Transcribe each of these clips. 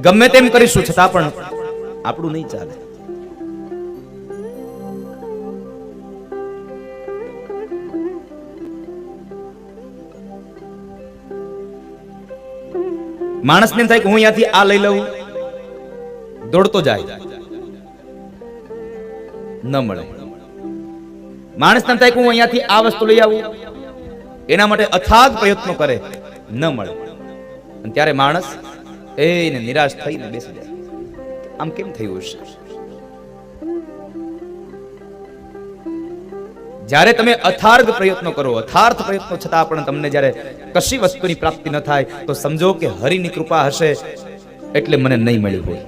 ગમે તેમ કરીશું છતાં પણ આપણું નહીં ચાલે. માણસને એમ થાય કે હું અહીંયાથી આ લઈ લઉં, દોડતો જાય, ન મળે. માણસને એમ થાય કે હું અહીંયાથી આ વસ્તુ લઈ આવું, એના માટે અથાગ પ્રયત્નો કરે, ન મળે. અને ત્યારે માણસ એને નિરાશ થઈને બેસી જાય. આમ કેમ થયું હશે? જ્યારે તમે અથાર્ગ પ્રયત્નો કરો, અથાર્થ પ્રયત્નો છતાં પણ તમને જ્યારે કશી વસ્તુની પ્રાપ્તિ ન થાય તો સમજો કે હરિની કૃપા હશે એટલે મને નહીં મળ્યું હોય.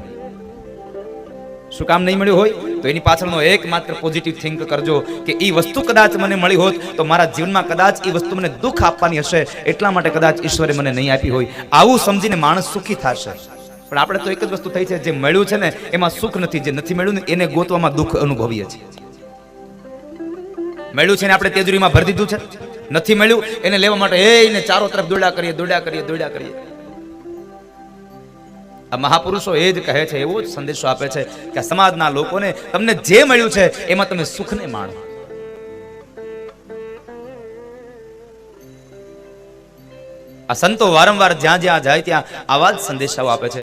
શું કામ નહીં મળ્યું હોય? તો એની પાછળનો એકમાત્ર પોઝિટિવ થિંક કરજો કે એ વસ્તુ કદાચ મને મળી હોત તો મારા જીવનમાં કદાચ એ વસ્તુ મને દુઃખ આપવાની હશે, એટલા માટે કદાચ ઈશ્વરે મને નહીં આપી હોય. આવું સમજીને માણસ સુખી થશે. પણ આપણે તો એક જ વસ્તુ થઈ છે, જે મળ્યું છે ને એમાં સુખ નથી, જે નથી મળ્યું ને એને ગોતવામાં દુઃખ અનુભવીએ છીએ. મળ્યું છે ને આપણે તેજરીમાં ભરી દીધું છે, નથી મળ્યું એને લેવા માટે એને ચારો તરફ દોડ્યા કરીએ. આ મહાપુરુષો એ જ કહે છે, એવો જ સંદેશો આપે છે કે સમાજના લોકોને તમને જે મળ્યું છે એમાં તમે સુખને માણો. આ સંતો વારંવાર જ્યાં જ્યાં જાય ત્યાં આવા જ સંદેશાઓ આપે છે.